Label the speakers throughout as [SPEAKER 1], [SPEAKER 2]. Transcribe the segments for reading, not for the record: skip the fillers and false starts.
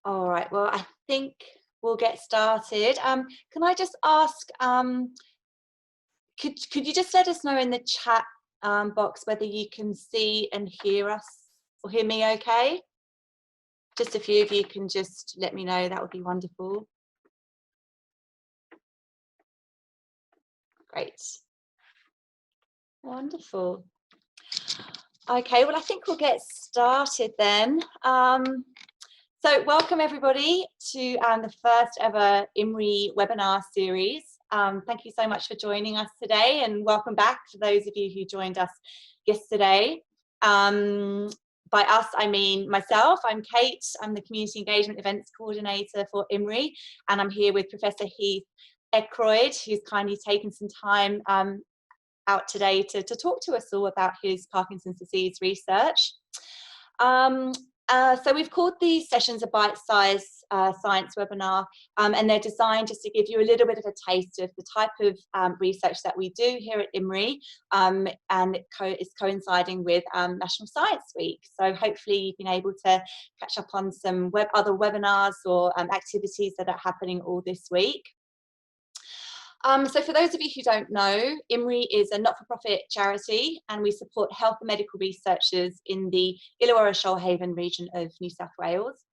[SPEAKER 1] All right, well, I think we'll get started. Can I just ask, could you just let us know in the chat box whether you can see and hear us or hear me okay? Just a few of you can just let me know, that would be wonderful. Great. Wonderful. Okay, well, I think we'll get started then. So welcome everybody to the first ever IMRI webinar series. Thank you so much for joining us today, and welcome back to those of you who joined us yesterday. By us, I mean myself. I'm Kate. I'm the Community Engagement Events Coordinator for IMRI, and I'm here with Professor Heath Eckroyd, who's kindly taken some time out today to talk to us all about his Parkinson's disease research. So we've called these sessions a bite-sized science webinar, and they're designed just to give you a little bit of a taste of the type of research that we do here at IMRI, and it's coinciding with National Science Week. So hopefully you've been able to catch up on some other webinars or activities that are happening all this week. So for those of you who don't know, IMRI is a not-for-profit charity, and we support health and medical researchers in the Illawarra Shoalhaven region of New South Wales.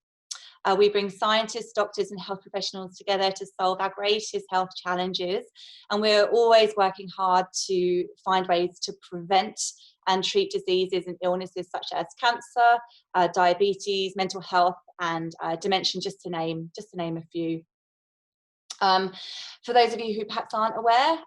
[SPEAKER 1] We bring scientists, doctors and health professionals together to solve our greatest health challenges, and we're always working hard to find ways to prevent and treat diseases and illnesses such as cancer, diabetes, mental health and dementia, just to name a few. For those of you who perhaps aren't aware,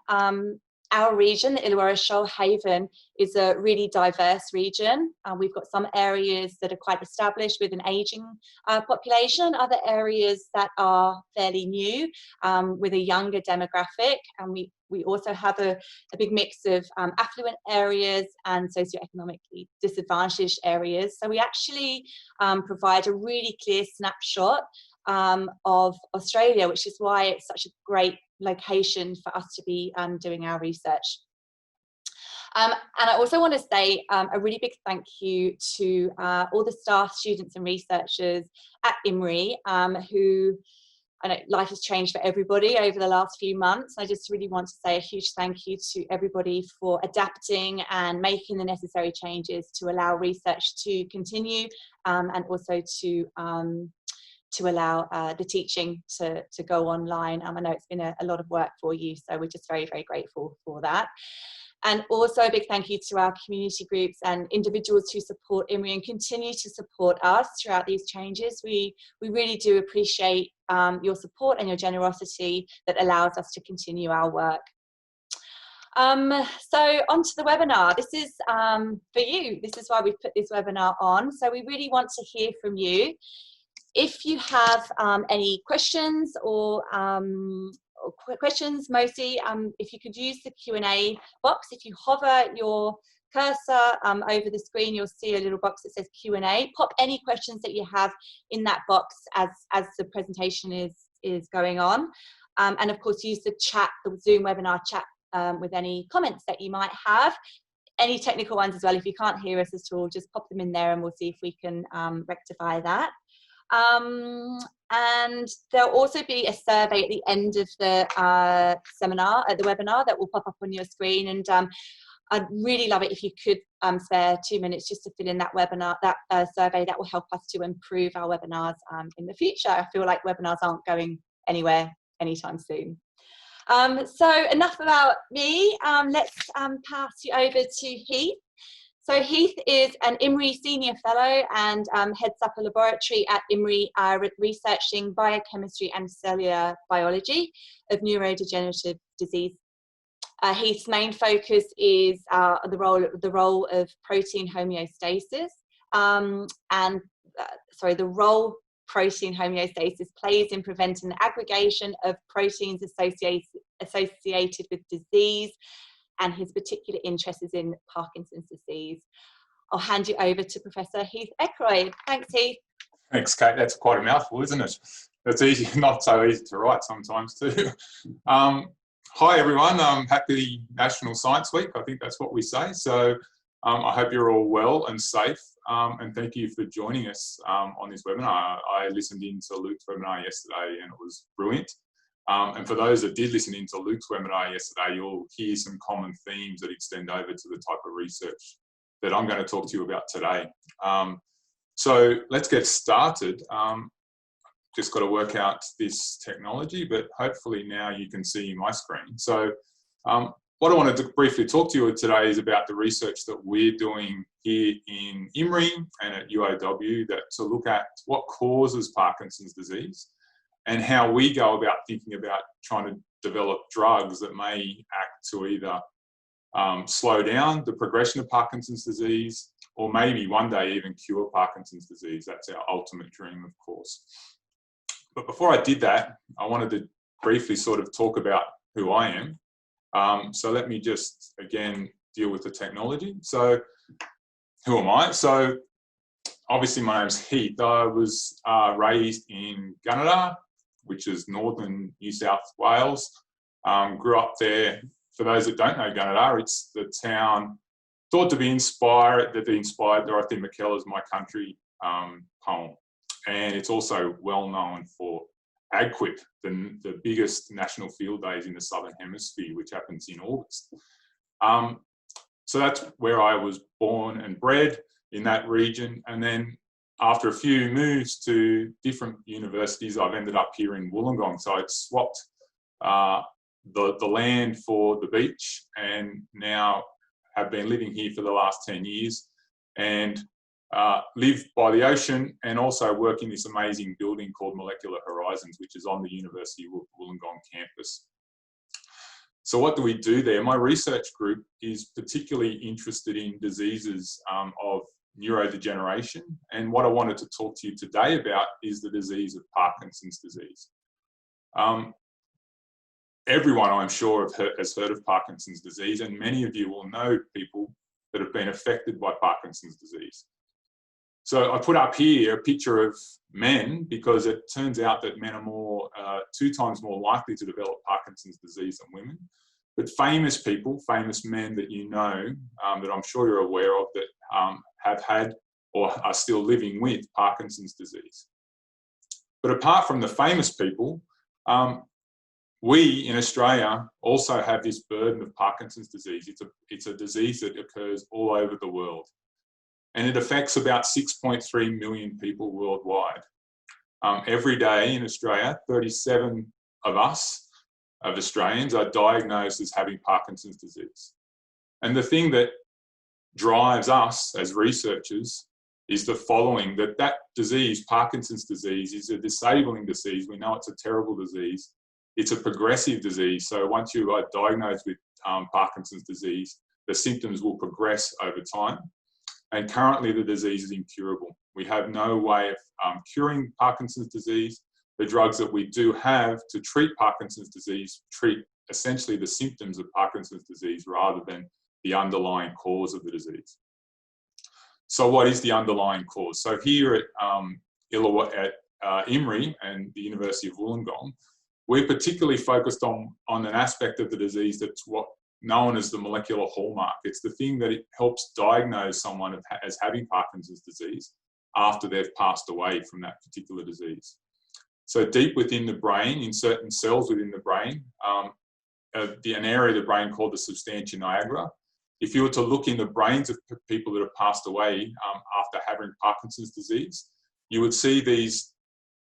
[SPEAKER 1] our region, the Illawarra Shoalhaven, is a really diverse region. We've got some areas that are quite established with an ageing population, other areas that are fairly new with a younger demographic, and we also have a big mix of affluent areas and socioeconomically disadvantaged areas. So we actually provide a really clear snapshot of Australia, which is why it's such a great location for us to be doing our research. And I also want to say a really big thank you to all the staff, students and researchers at IMRI who, I know life has changed for everybody over the last few months. I just really want to say a huge thank you to everybody for adapting and making the necessary changes to allow research to continue, and also to allow the teaching to go online. I know it's been a lot of work for you, so we're just very, very grateful for that. And also a big thank you to our community groups and individuals who support IMRI and continue to support us throughout these changes. We really do appreciate your support and your generosity that allows us to continue our work. So on to the webinar. This is for you. This is why we've put this webinar on. So we really want to hear from you. If you have any questions or questions, mostly, if you could use the Q&A box. If you hover your cursor over the screen, you'll see a little box that says Q&A. Pop any questions that you have in that box as the presentation is going on. And of course, use the chat, the Zoom webinar chat, with any comments that you might have. Any technical ones as well. If you can't hear us at all, just pop them in there and we'll see if we can rectify that. And there'll also be a survey at the end of the webinar that will pop up on your screen, and I'd really love it if you could spare 2 minutes just to fill in that survey. That will help us to improve our webinars in the future. I feel like webinars aren't going anywhere anytime soon. So enough about me. Let's pass you over to Heath. So Heath is an IMRI Senior Fellow and heads up a laboratory at IMRI researching biochemistry and cellular biology of neurodegenerative disease. Heath's main focus is the role of protein homeostasis, the role protein homeostasis plays in preventing the aggregation of proteins associated with disease, and his particular interest is in Parkinson's disease. I'll hand you over to Professor Heath Eckroyd. Thanks, Heath.
[SPEAKER 2] Thanks, Kate. That's quite a mouthful, isn't it? It's easy, not so easy to write sometimes too. Hi, everyone. Happy National Science Week. I think that's what we say. So I hope you're all well and safe. and thank you for joining us on this webinar. I listened into Luke's webinar yesterday and it was brilliant. And for those that did listen into Luke's webinar yesterday, you'll hear some common themes that extend over to the type of research that I'm going to talk to you about today. So let's get started. Just got to work out this technology, but hopefully now you can see my screen. So what I wanted to briefly talk to you today is about the research that we're doing here in IMRI and at UAW to look at what causes Parkinson's disease and how we go about thinking about trying to develop drugs that may act to either slow down the progression of Parkinson's disease or maybe one day even cure Parkinson's disease. That's our ultimate dream, of course. But before I did that, I wanted to briefly sort of talk about who I am. So let me just, again, deal with the technology. So who am I? So obviously my name's Heath. I was raised in Gunnedah, which is northern New South Wales. Grew up there. For those that don't know Gunnedah, it's the town thought to be inspired, that they inspired Dorothy McKellar's My Country poem. And it's also well known for AgQuip, the biggest national field days in the Southern Hemisphere, which happens in August. So that's where I was born and bred, in that region. And then after a few moves to different universities, I've ended up here in Wollongong. So I'd swapped the land for the beach and now have been living here for the last 10 years and live by the ocean and also work in this amazing building called Molecular Horizons, which is on the University of Wollongong campus. So what do we do there? My research group is particularly interested in diseases of neurodegeneration. And what I wanted to talk to you today about is the disease of Parkinson's disease. Everyone, I'm sure, has heard of Parkinson's disease, and many of you will know people that have been affected by Parkinson's disease. So I put up here a picture of men because it turns out that men are 2 times more likely to develop Parkinson's disease than women. But famous people, famous men that you know, that I'm sure you're aware of, that have had or are still living with Parkinson's disease. But apart from the famous people, we in Australia also have this burden of Parkinson's disease. It's a disease that occurs all over the world. And it affects about 6.3 million people worldwide. Every day in Australia, 37 of us, of Australians, are diagnosed as having Parkinson's disease. And the thing that drives us as researchers is the following, that disease, Parkinson's disease, is a disabling disease. We know it's a terrible disease. It's a progressive disease. So once you are diagnosed with Parkinson's disease, the symptoms will progress over time. And currently the disease is incurable. We have no way of curing Parkinson's disease. The drugs that we do have to treat Parkinson's disease treat essentially the symptoms of Parkinson's disease rather than the underlying cause of the disease. So what is the underlying cause? So here at IMRI and the University of Wollongong, we're particularly focused on an aspect of the disease that's what known as the molecular hallmark. It's the thing that it helps diagnose someone as having Parkinson's disease after they've passed away from that particular disease. So deep within the brain, in certain cells within the brain, an area of the brain called the substantia nigra. If you were to look in the brains of people that have passed away after having Parkinson's disease, you would see these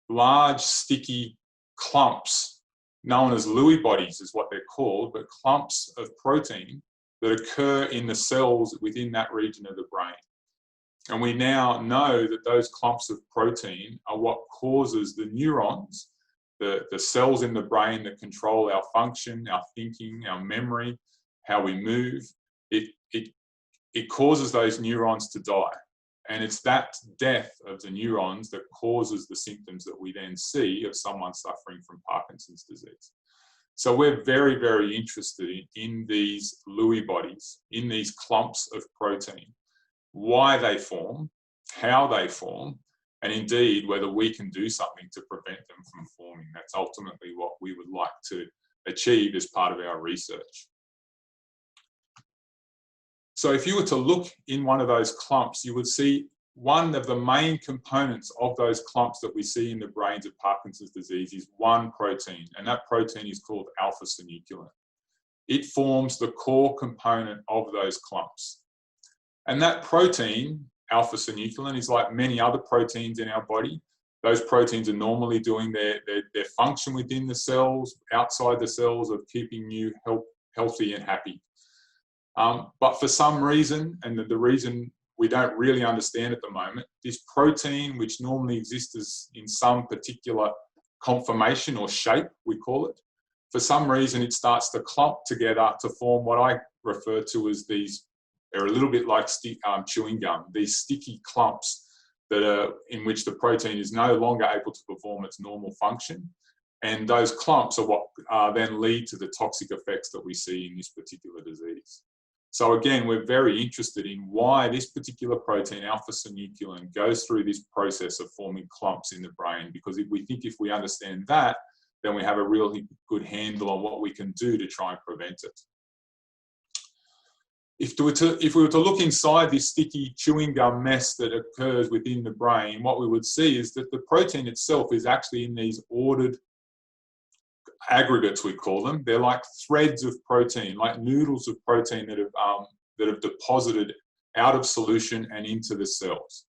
[SPEAKER 2] large sticky clumps known as Lewy bodies is what they're called, but clumps of protein that occur in the cells within that region of the brain. And we now know that those clumps of protein are what causes the neurons, the cells in the brain that control our function, our thinking, our memory, how we move. It causes those neurons to die. And it's that death of the neurons that causes the symptoms that we then see of someone suffering from Parkinson's disease. So we're very, very interested in these Lewy bodies, in these clumps of protein, why they form, how they form, and indeed whether we can do something to prevent them from forming. That's ultimately what we would like to achieve as part of our research. So if you were to look in one of those clumps, you would see one of the main components of those clumps that we see in the brains of Parkinson's disease is one protein, and that protein is called alpha-synuclein. It forms the core component of those clumps. And that protein, alpha-synuclein, is like many other proteins in our body. Those proteins are normally doing their function within the cells, outside the cells, of keeping you healthy and happy. But for some reason, and the reason we don't really understand at the moment, this protein, which normally exists in some particular conformation or shape, we call it, for some reason it starts to clump together to form what I refer to as these, they're a little bit like chewing gum, these sticky clumps that are in which the protein is no longer able to perform its normal function. And those clumps are what then lead to the toxic effects that we see in this particular disease. So again, we're very interested in why this particular protein, alpha-synuclein, goes through this process of forming clumps in the brain, because if we understand that, then we have a really good handle on what we can do to try and prevent it. If we were to look inside this sticky chewing gum mess that occurs within the brain, what we would see is that the protein itself is actually in these ordered aggregates, we call them. They're like threads of protein, like noodles of protein that have deposited out of solution and into the cells.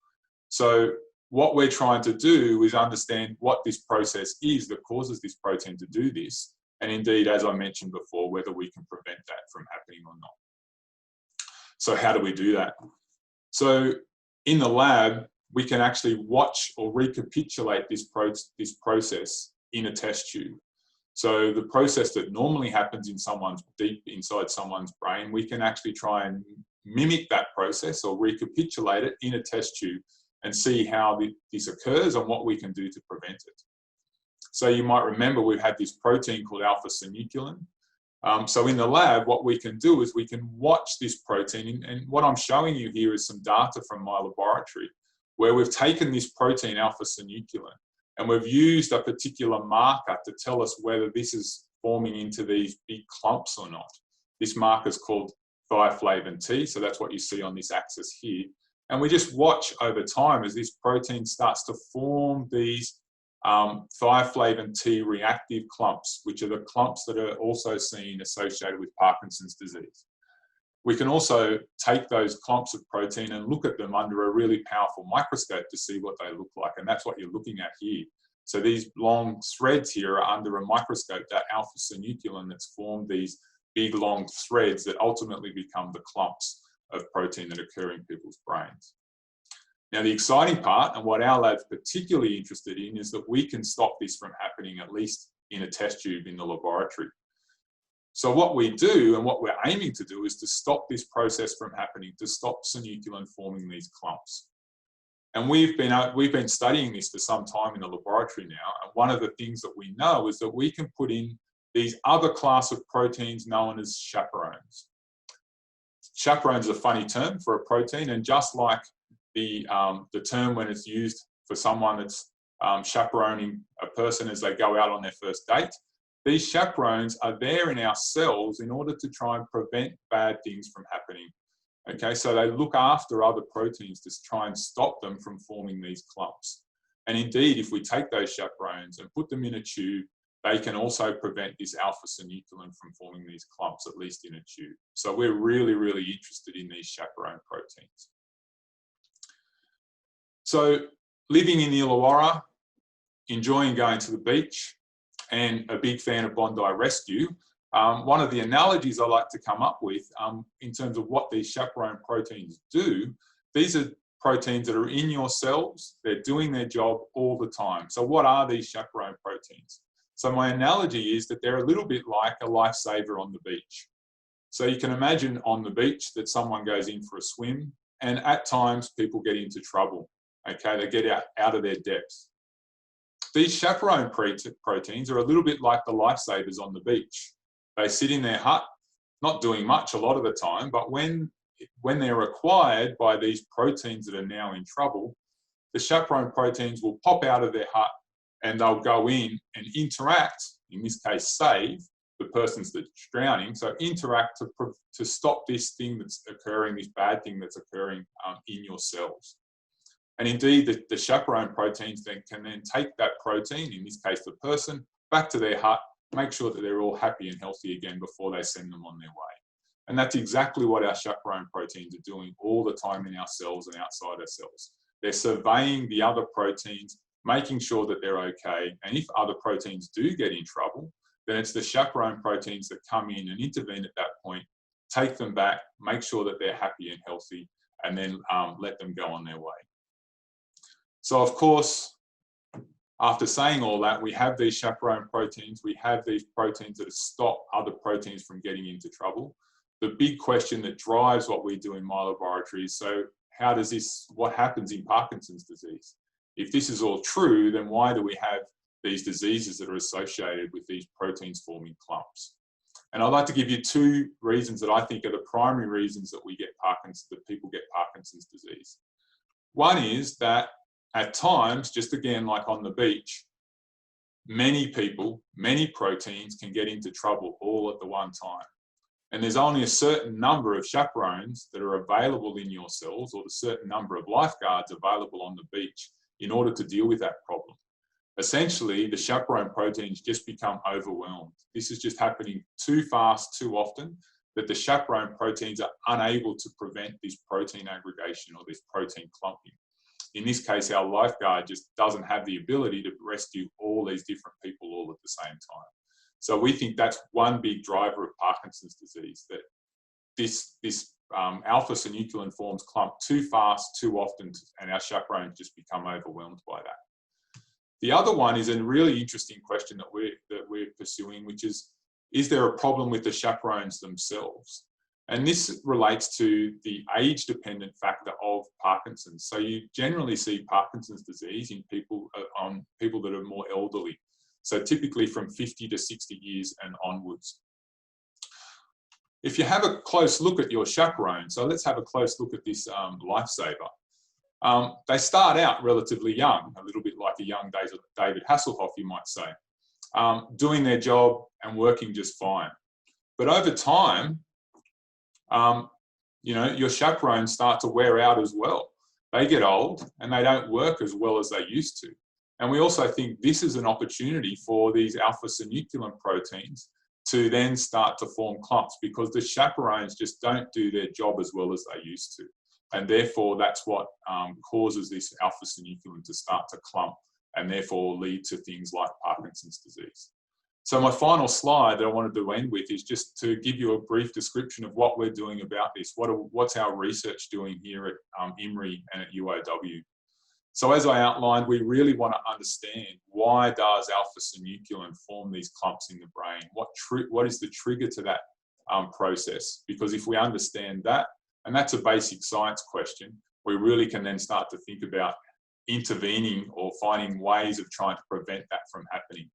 [SPEAKER 2] So what we're trying to do is understand what this process is that causes this protein to do this, and indeed, as I mentioned before, whether we can prevent that from happening or not. So how do we do that? So in the lab, we can actually watch or recapitulate this process in a test tube. So the process that normally happens in deep inside someone's brain, we can actually try and mimic that process or recapitulate it in a test tube and see how this occurs and what we can do to prevent it. So you might remember we've had this protein called alpha-synuclein. So in the lab, what we can do is we can watch this protein, and what I'm showing you here is some data from my laboratory, where we've taken this protein alpha-synuclein and we've used a particular marker to tell us whether this is forming into these big clumps or not. This marker is called thioflavin T, so that's what you see on this axis here. And we just watch over time as this protein starts to form these thioflavin T reactive clumps, which are the clumps that are also seen associated with Parkinson's disease. We can also take those clumps of protein and look at them under a really powerful microscope to see what they look like, and that's what you're looking at here. So these long threads here are under a microscope, that alpha-synuclein that's formed these big long threads that ultimately become the clumps of protein that occur in people's brains. Now, the exciting part, and what our lab's particularly interested in, is that we can stop this from happening, at least in a test tube in the laboratory. So what we do, and what we're aiming to do, is to stop this process from happening, to stop synuclein forming these clumps. And we've been studying this for some time in the laboratory now, and one of the things that we know is that we can put in these other class of proteins known as chaperones. Chaperone is a funny term for a protein, and just like the term when it's used for someone that's chaperoning a person as they go out on their first date, these chaperones are there in our cells in order to try and prevent bad things from happening. Okay, so they look after other proteins to try and stop them from forming these clumps. And indeed, if we take those chaperones and put them in a tube, they can also prevent this alpha-synuclein from forming these clumps, at least in a tube. So we're really, really interested in these chaperone proteins. So living in the Illawarra, enjoying going to the beach, and a big fan of Bondi Rescue, one of the analogies I like to come up with in terms of what these chaperone proteins do, these are proteins that are in your cells, they're doing their job all the time. So what are these chaperone proteins? So my analogy is that they're a little bit like a lifesaver on the beach. So you can imagine on the beach that someone goes in for a swim, and at times people get into trouble. Okay, they get out of their depth. These chaperone proteins are a little bit like the lifesavers on the beach. They sit in their hut, not doing much a lot of the time, but when they're acquired by these proteins that are now in trouble, the chaperone proteins will pop out of their hut and they'll go in and interact, in this case save, the persons that's drowning, so interact to stop this thing that's occurring, this bad thing that's occurring in your cells. And indeed, the chaperone proteins then can then take that protein, in this case the person, back to their hut, make sure that they're all happy and healthy again before they send them on their way. And that's exactly what our chaperone proteins are doing all the time in our cells and outside our cells. They're surveying the other proteins, making sure that they're okay. And if other proteins do get in trouble, then it's the chaperone proteins that come in and intervene at that point, take them back, make sure that they're happy and healthy, and then let them go on their way. So of course, after saying all that, we have these chaperone proteins, we have these proteins that stop other proteins from getting into trouble. The big question that drives what we do in my laboratory is, so how does this, what happens in Parkinson's disease? If this is all true, then why do we have these diseases that are associated with these proteins forming clumps? And I'd like to give you two reasons that I think are the primary reasons that we get Parkinson's, that people get Parkinson's disease. One is that at times, just again, like on the beach, many people, many proteins can get into trouble all at the one time. And there's only a certain number of chaperones that are available in your cells, or a certain number of lifeguards available on the beach in order to deal with that problem. Essentially, the chaperone proteins just become overwhelmed. This is just happening too fast, too often, that the chaperone proteins are unable to prevent this protein aggregation or this protein clumping. In this case, our lifeguard just doesn't have the ability to rescue all these different people all at the same time. So we think that's one big driver of Parkinson's disease, that this alpha-synuclein forms clump too fast, too often, and our chaperones just become overwhelmed by that. The other one is a really interesting question that we're pursuing, which is there a problem with the chaperones themselves? And this relates to the age-dependent factor of Parkinson's. So you generally see Parkinson's disease in people that are more elderly. So typically from 50 to 60 years and onwards. If you have a close look at your chaperone, so let's have a close look at this lifesaver. They start out relatively young, a little bit like a young David Hasselhoff, you might say, doing their job and working just fine. But over time, you know, your chaperones start to wear out as well. They get old and they don't work as well as they used to. And we also think this is an opportunity for these alpha-synuclein proteins to then start to form clumps, because the chaperones just don't do their job as well as they used to. And therefore, that's what causes this alpha-synuclein to start to clump and therefore lead to things like Parkinson's disease. So my final slide that I wanted to end with is just to give you a brief description of what we're doing about this. What's our research doing here at IMRI and at UOW? So as I outlined, we really want to understand, why does alpha-synuclein form these clumps in the brain? What is the trigger to that process? Because if we understand that, and that's a basic science question, we really can then start to think about intervening or finding ways of trying to prevent that from happening.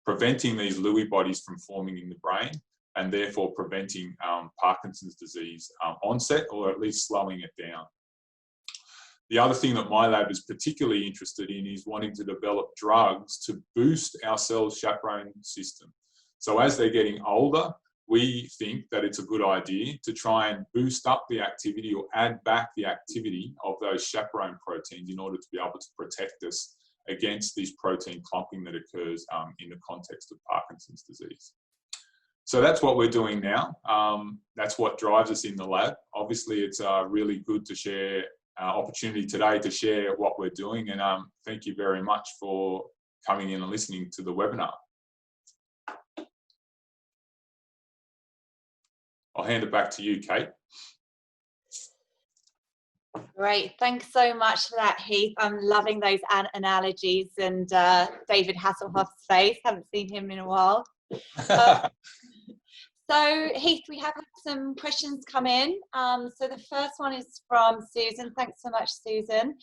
[SPEAKER 2] Preventing these Lewy bodies from forming in the brain, and therefore preventing Parkinson's disease onset, or at least slowing it down. The other thing that my lab is particularly interested in is wanting to develop drugs to boost our cell's chaperone system. So as they're getting older, we think that it's a good idea to try and boost up the activity or add back the activity of those chaperone proteins in order to be able to protect us against this protein clumping that occurs in the context of Parkinson's disease. So that's what we're doing now. That's what drives us in the lab. Obviously, it's really good to share opportunity today to share what we're doing, and thank you very much for coming in and listening to the webinar. I'll hand it back to you, Kate.
[SPEAKER 1] Great, thanks so much for that, Heath. I'm loving those analogies, and David Hasselhoff's face, haven't seen him in a while. So Heath, we have some questions come in. So the first one is from Susan. Thanks so much, Susan.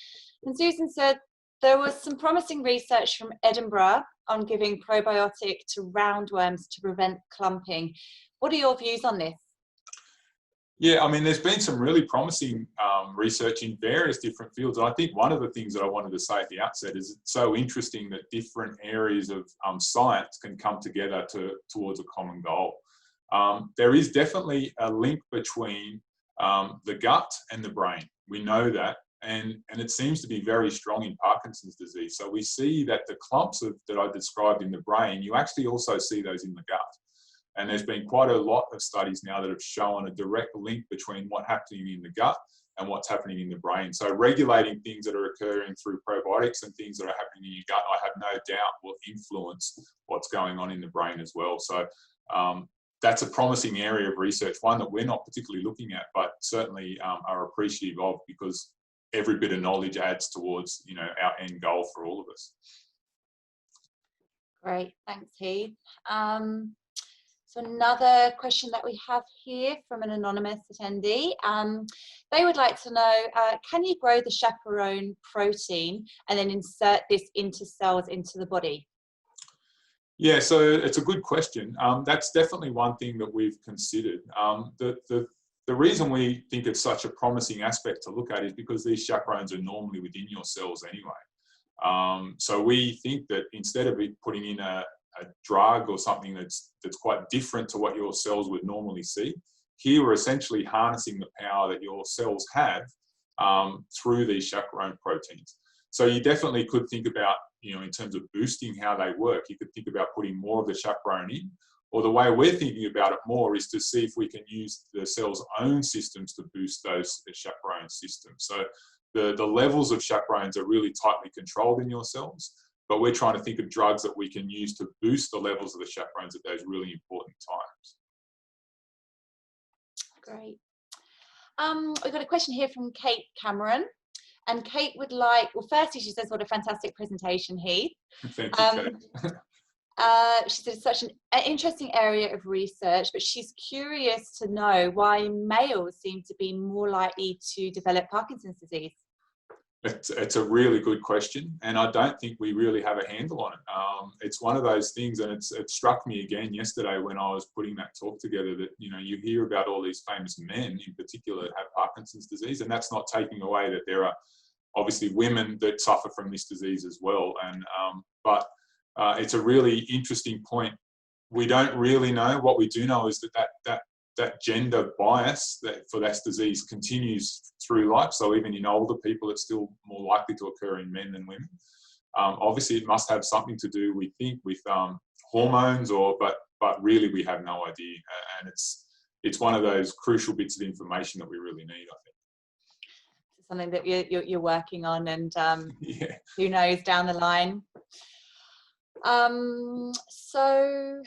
[SPEAKER 1] And Susan said, there was some promising research from Edinburgh on giving probiotic to roundworms to prevent clumping. What are your views on this?
[SPEAKER 2] Yeah, I mean, there's been some really promising research in various different fields. And I think one of the things that I wanted to say at the outset is it's so interesting that different areas of science can come together towards a common goal. There is definitely a link between the gut and the brain. We know that. and it seems to be very strong in Parkinson's disease. So we see that the clumps that I described in the brain, you actually also see those in the gut. And there's been quite a lot of studies now that have shown a direct link between what's happening in the gut and what's happening in the brain. So regulating things that are occurring through probiotics and things that are happening in your gut, I have no doubt will influence what's going on in the brain as well. So that's a promising area of research, one that we're not particularly looking at, but certainly are appreciative of, because every bit of knowledge adds towards, you know, our end goal for all of us.
[SPEAKER 1] Great, thanks, Heath. So another question that we have here from an anonymous attendee. They would like to know, can you grow the chaperone protein and then insert this into cells into the body?
[SPEAKER 2] Yeah, so it's a good question. That's definitely one thing that we've considered. The reason we think it's such a promising aspect to look at is because these chaperones are normally within your cells anyway. So we think that instead of putting in a drug or something that's quite different to what your cells would normally see, here we're essentially harnessing the power that your cells have through these chaperone proteins. So you definitely could think about, you know, in terms of boosting how they work, you could think about putting more of the chaperone in, or the way we're thinking about it more is to see if we can use the cell's own systems to boost those chaperone systems. So the levels of chaperones are really tightly controlled in your cells, but we're trying to think of drugs that we can use to boost the levels of the chaperones at those really important times.
[SPEAKER 1] Great. We've got a question here from Kate Cameron. And Kate would like, well, firstly, she says, what a fantastic presentation, Heath.
[SPEAKER 2] Thank you, Kate.
[SPEAKER 1] She said it's such an interesting area of research, but she's curious to know why males seem to be more likely to develop Parkinson's disease.
[SPEAKER 2] It's a really good question, and I don't think we really have a handle on it. It's one of those things, and it struck me again yesterday when I was putting that talk together, that, you know, you hear about all these famous men in particular that have Parkinson's disease, and that's not taking away that there are obviously women that suffer from this disease as well. And but it's a really interesting point. We don't really know. What we do know is that gender bias for that disease continues through life. So even in older people, it's still more likely to occur in men than women. Obviously, it must have something to do, we think, with hormones, but really we have no idea. And it's one of those crucial bits of information that we really need, I think.
[SPEAKER 1] Something that you're working on, and
[SPEAKER 2] yeah.
[SPEAKER 1] Who knows down the line. So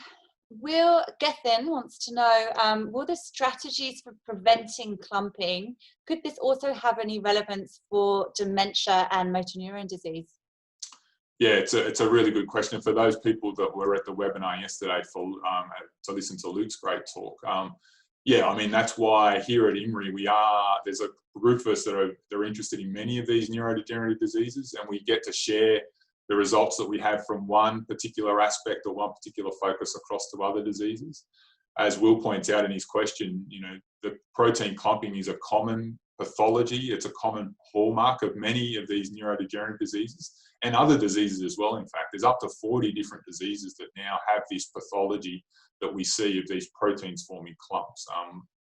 [SPEAKER 1] Will Gethin wants to know, will the strategies for preventing clumping, could this also have any relevance for dementia and motor neuron disease? Yeah,
[SPEAKER 2] it's a really good question. For those people that were at the webinar yesterday to listen to Luke's great talk, yeah, I mean, that's why here at IMRI there's a group of us that are interested in many of these neurodegenerative diseases, and we get to share the results that we have from one particular aspect or one particular focus across to other diseases. As Will points out in his question, you know, the protein clumping is a common pathology. It's a common hallmark of many of these neurodegenerative diseases and other diseases as well. In fact, there's up to 40 different diseases that now have this pathology that we see of these proteins forming clumps.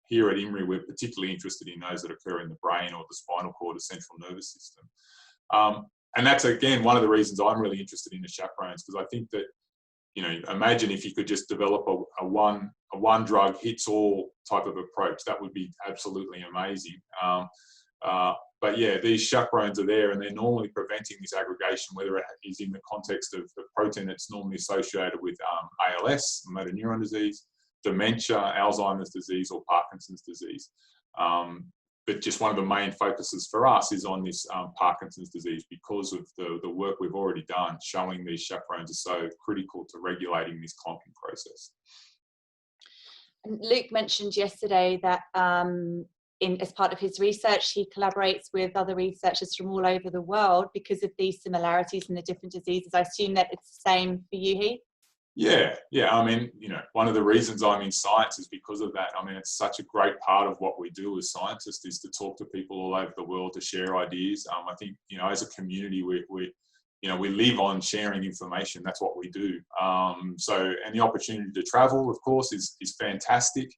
[SPEAKER 2] Here at IMRI, we're particularly interested in those that occur in the brain or the spinal cord or central nervous system. And that's, again, one of the reasons I'm really interested in the chaperones, because I think that, you know, imagine if you could just develop a one drug hits all type of approach. That would be absolutely amazing. But yeah, these chaperones are there, and they're normally preventing this aggregation, whether it is in the context of the protein that's normally associated with ALS, motor neuron disease, dementia, Alzheimer's disease, or Parkinson's disease. But just one of the main focuses for us is on this Parkinson's disease, because of the work we've already done showing these chaperones are so critical to regulating this clumping process.
[SPEAKER 1] And Luke mentioned yesterday that as part of his research, he collaborates with other researchers from all over the world because of these similarities in the different diseases. I assume that it's the same for you, Heath? Yeah.
[SPEAKER 2] I mean, you know, one of the reasons I'm in science is because of that. I mean, it's such a great part of what we do as scientists is to talk to people all over the world, to share ideas. I think, you know, as a community, we live on sharing information. That's what we do. So, and the opportunity to travel, of course, is fantastic.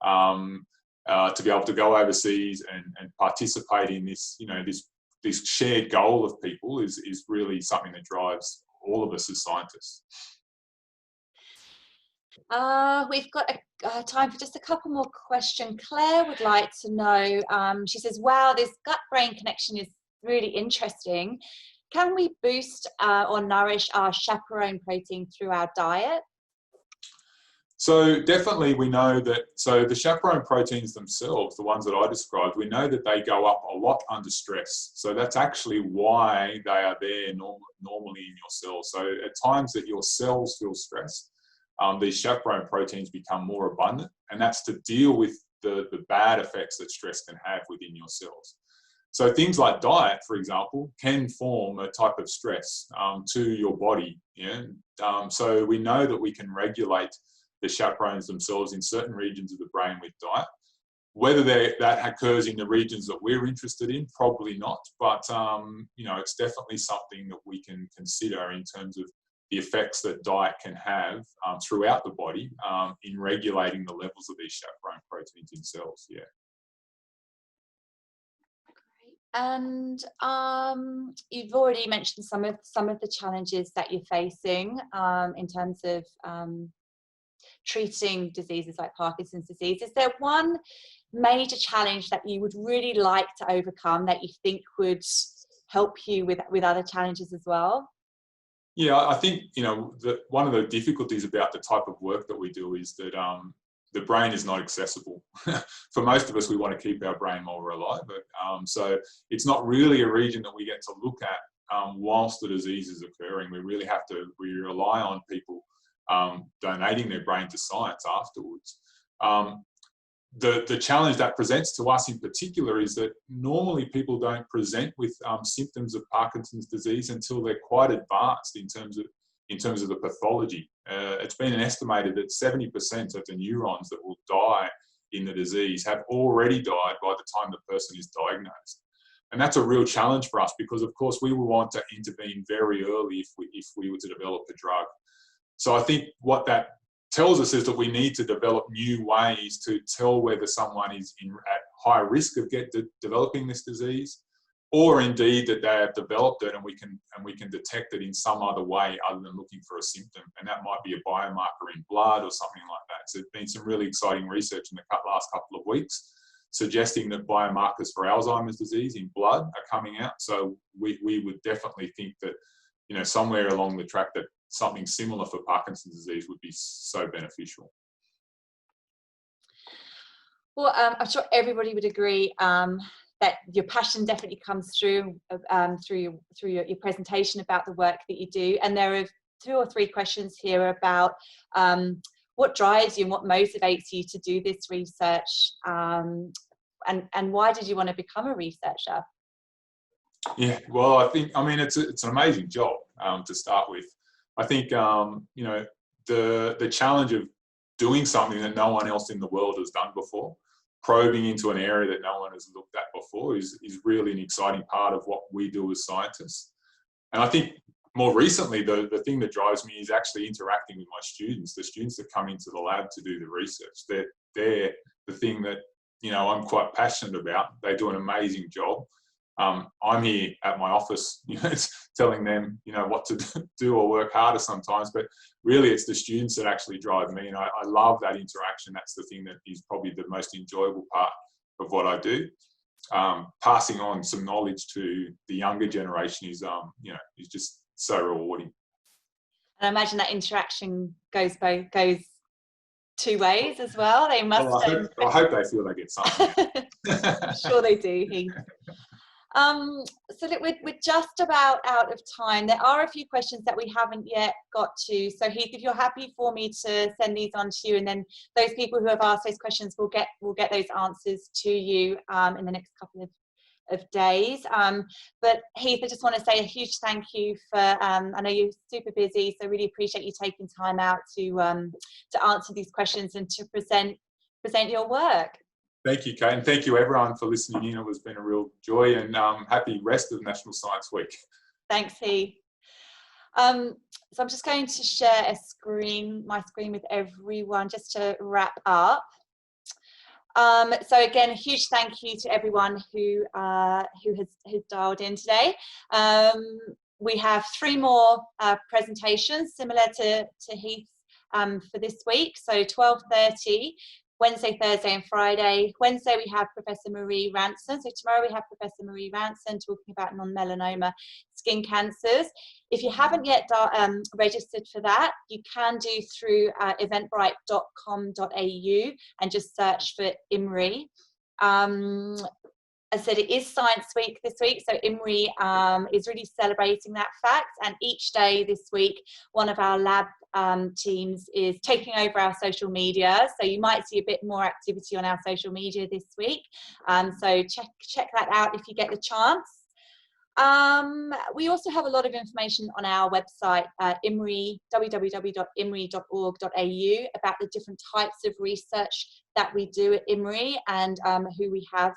[SPEAKER 2] To be able to go overseas and participate in this, you know, this this shared goal of people is really something that drives all of us as scientists.
[SPEAKER 1] We've got time for just a couple more questions. Claire would like to know, she says, wow, this gut-brain connection is really interesting. Can we boost or nourish our chaperone protein through our diet?
[SPEAKER 2] So definitely we know that, so the chaperone proteins themselves, the ones that I described, we know that they go up a lot under stress. So that's actually why they are there normally in your cells. So at times that your cells feel stressed, these chaperone proteins become more abundant, and that's to deal with the bad effects that stress can have within your cells. So things like diet, for example, can form a type of stress to your body. Yeah? So we know that we can regulate the chaperones themselves in certain regions of the brain with diet. Whether that occurs in the regions that we're interested in, probably not. But you know, it's definitely something that we can consider in terms of the effects that diet can have throughout the body in regulating the levels of these chaperone proteins in cells. Yeah.
[SPEAKER 1] And you've already mentioned some of the challenges that you're facing in terms of treating diseases like Parkinson's disease. Is there one major challenge that you would really like to overcome that you think would help you with other challenges as well?
[SPEAKER 2] Yeah, I think, you know, one of the difficulties about the type of work that we do is that the brain is not accessible. For most of us, we want to keep our brain while we're alive, but so it's not really a region that we get to look at whilst the disease is occurring. We rely on people donating their brain to science afterwards. The challenge that presents to us in particular is that normally people don't present with symptoms of Parkinson's disease until they're quite advanced in terms of the pathology. It's been estimated that 70% of the neurons that will die in the disease have already died by the time the person is diagnosed. And that's a real challenge for us because, of course, we will want to intervene very early if we were to develop a drug. So I think what that tells us is that we need to develop new ways to tell whether someone is at high risk of developing this disease, or indeed that they have developed it and we can detect it in some other way other than looking for a symptom. And that might be a biomarker in blood or something like that. So there's been some really exciting research in the last couple of weeks suggesting that biomarkers for Alzheimer's disease in blood are coming out. So we would definitely think that, you know, somewhere along the track that something similar for Parkinson's disease would be so beneficial.
[SPEAKER 1] Well, I'm sure everybody would agree that your passion definitely comes through through your presentation about the work that you do. And there are 2 or 3 questions here about what drives you and what motivates you to do this research, and why did you want to become a researcher?
[SPEAKER 2] Yeah, well, I mean, it's an amazing job to start with. I think, you know, the challenge of doing something that no one else in the world has done before, probing into an area that no one has looked at before is really an exciting part of what we do as scientists. And I think more recently, the thing that drives me is actually interacting with my students, the students that come into the lab to do the research. They're the thing that, you know, I'm quite passionate about. They do an amazing job. I'm here at my office, you know, telling them, you know, what to do or work harder sometimes, but really it's the students that actually drive me. And I love that interaction. That's the thing that is probably the most enjoyable part of what I do. Passing on some knowledge to the younger generation is, you know, is just so rewarding.
[SPEAKER 1] And I imagine that interaction goes 2 ways as well. They must.
[SPEAKER 2] Well, I hope they feel they get something.
[SPEAKER 1] I'm sure they do, Heath. So look, we're just about out of time. There are a few questions that we haven't yet got to. So Heath, if you're happy for me to send these on to you, and then those people who have asked those questions will get those answers to you in the next couple of days. But Heath, I just want to say a huge thank you for, I know you're super busy, so really appreciate you taking time out to answer these questions and to present your work.
[SPEAKER 2] Thank you, Kate, and thank you everyone for listening in. It has been a real joy, and happy rest of National Science Week.
[SPEAKER 1] Thanks, Heath. So I'm just going to share my screen with everyone just to wrap up. So again, a huge thank you to everyone who has dialed in today. We have 3 more presentations similar to Heath's for this week. So 12:30, Wednesday, Thursday and Friday. Wednesday we have Professor Marie Ranson. So tomorrow we have Professor Marie Ranson talking about non-melanoma skin cancers. If you haven't yet registered for that, you can do through eventbrite.com.au and just search for IMRI. I said it is Science Week this week, so IMRI is really celebrating that fact, and each day this week one of our lab teams is taking over our social media, so you might see a bit more activity on our social media this week, so check that out if you get the chance. We also have a lot of information on our website, www.imri.org.au, about the different types of research that we do at IMRI and who we have,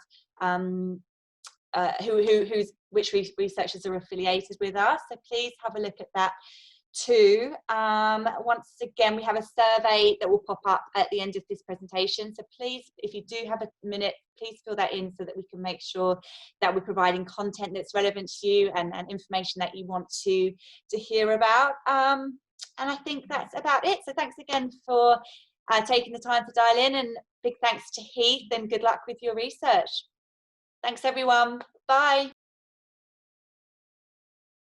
[SPEAKER 1] which researchers are affiliated with us. So please have a look at that too. Once again, we have a survey that will pop up at the end of this presentation. So please, if you do have a minute, please fill that in so that we can make sure that we're providing content that's relevant to you and information that you want to hear about. And I think that's about it. So thanks again for taking the time to dial in, and big thanks to Heath, and good luck with your research. Thanks everyone. Bye.